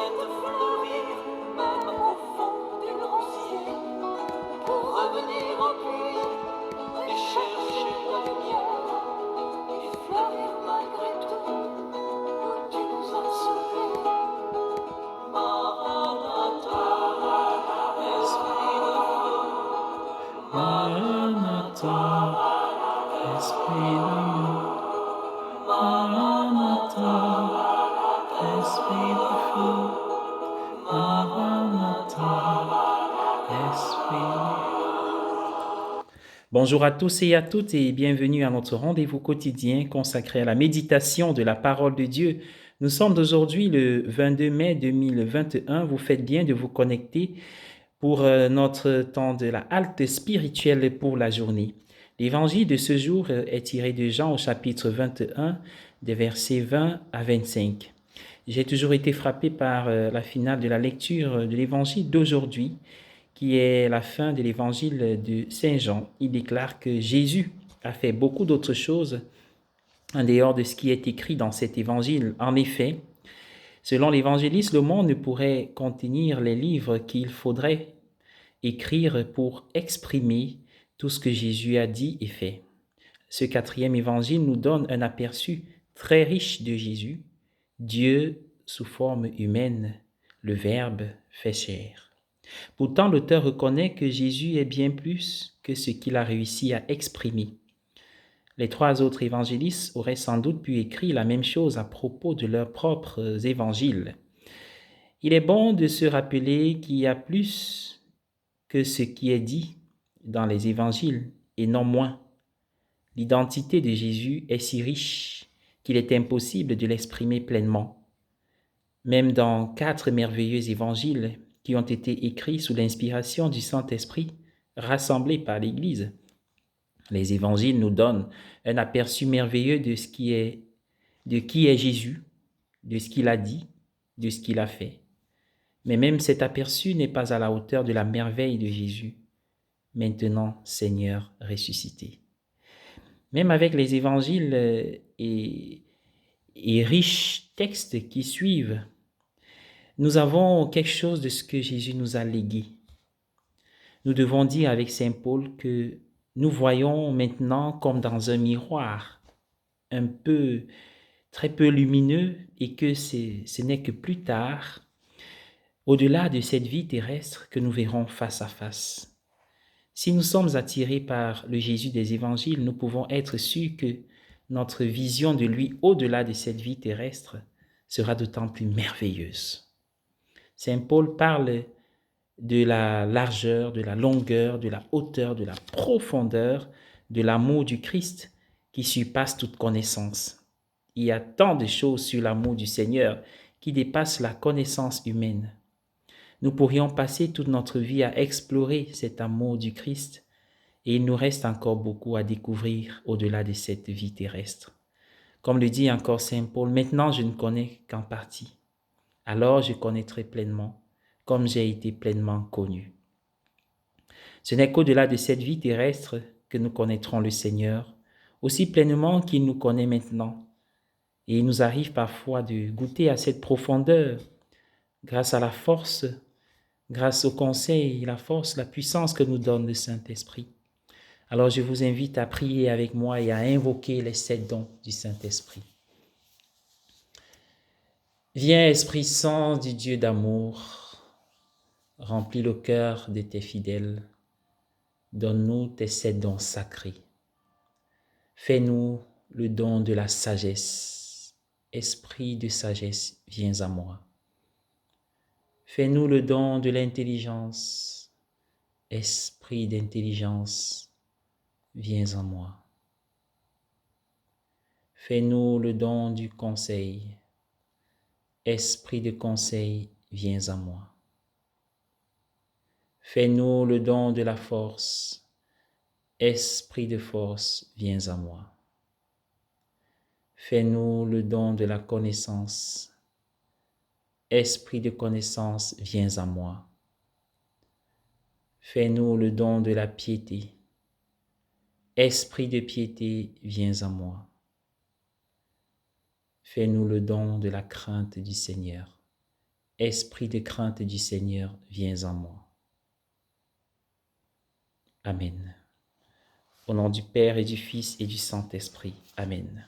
souhaite fleurir, même au fond du grand ciel, pour revenir au puits et chercher la lumière, et fleurir malgré tout, où tu nous as sauvés. Maranatha, Esprit de feu, Maranatha, Esprit d'amour. Maranatha, Esprit de feu. Maranatha, Esprit de... Bonjour à tous et à toutes et bienvenue à notre rendez-vous quotidien consacré à la méditation de la parole de Dieu. Nous sommes aujourd'hui le 22 mai 2021. Vous faites bien de vous connecter pour notre temps de la halte spirituelle pour la journée. L'évangile de ce jour est tiré de Jean au chapitre 21, des versets 20 à 25. J'ai toujours été frappé par la finale de la lecture de l'évangile d'aujourd'hui, qui est la fin de l'évangile de Saint Jean. Il déclare que Jésus a fait beaucoup d'autres choses en dehors de ce qui est écrit dans cet évangile. En effet, selon l'évangéliste, le monde ne pourrait contenir les livres qu'il faudrait écrire pour exprimer tout ce que Jésus a dit et fait. Ce quatrième évangile nous donne un aperçu très riche de Jésus, Dieu sous forme humaine, le Verbe fait chair. Pourtant, l'auteur reconnaît que Jésus est bien plus que ce qu'il a réussi à exprimer. Les trois autres évangélistes auraient sans doute pu écrire la même chose à propos de leurs propres évangiles. Il est bon de se rappeler qu'il y a plus que ce qui est dit dans les évangiles et non moins. L'identité de Jésus est si riche qu'il est impossible de l'exprimer pleinement. Même dans 4 merveilleux évangiles qui ont été écrits sous l'inspiration du Saint-Esprit, rassemblés par l'Église, les évangiles nous donnent un aperçu merveilleux de qui est Jésus, de ce qu'il a dit, de ce qu'il a fait. Mais même cet aperçu n'est pas à la hauteur de la merveille de Jésus, maintenant Seigneur ressuscité. Même avec les évangiles et riches textes qui suivent, nous avons quelque chose de ce que Jésus nous a légué. Nous devons dire avec Saint Paul que nous voyons maintenant comme dans un miroir, un peu, très peu lumineux, et que ce n'est que plus tard, au-delà de cette vie terrestre, que nous verrons face à face. Si nous sommes attirés par le Jésus des évangiles, nous pouvons être sûrs que notre vision de lui au-delà de cette vie terrestre sera d'autant plus merveilleuse. Saint Paul parle de la largeur, de la longueur, de la hauteur, de la profondeur de l'amour du Christ qui surpasse toute connaissance. Il y a tant de choses sur l'amour du Seigneur qui dépassent la connaissance humaine. Nous pourrions passer toute notre vie à explorer cet amour du Christ et il nous reste encore beaucoup à découvrir au-delà de cette vie terrestre. Comme le dit encore Saint Paul, maintenant je ne connais qu'en partie. Alors je connaîtrai pleinement, comme j'ai été pleinement connu. Ce n'est qu'au-delà de cette vie terrestre que nous connaîtrons le Seigneur, aussi pleinement qu'il nous connaît maintenant. Et il nous arrive parfois de goûter à cette profondeur grâce à la force, grâce au conseil, la force, la puissance que nous donne le Saint-Esprit. Alors je vous invite à prier avec moi et à invoquer les 7 dons du Saint-Esprit. Viens, Esprit Saint du Dieu d'amour, remplis le cœur de tes fidèles. Donne-nous tes 7 dons sacrés. Fais-nous le don de la sagesse. Esprit de sagesse, viens à moi. Fais-nous le don de l'intelligence. Esprit d'intelligence, viens en moi. Fais-nous le don du conseil. Esprit de conseil, viens à moi. Fais-nous le don de la force. Esprit de force, viens à moi. Fais-nous le don de la connaissance. Esprit de connaissance, viens à moi. Fais-nous le don de la piété. Esprit de piété, viens à moi. Fais-nous le don de la crainte du Seigneur. Esprit de crainte du Seigneur, viens en moi. Amen. Au nom du Père et du Fils et du Saint-Esprit. Amen.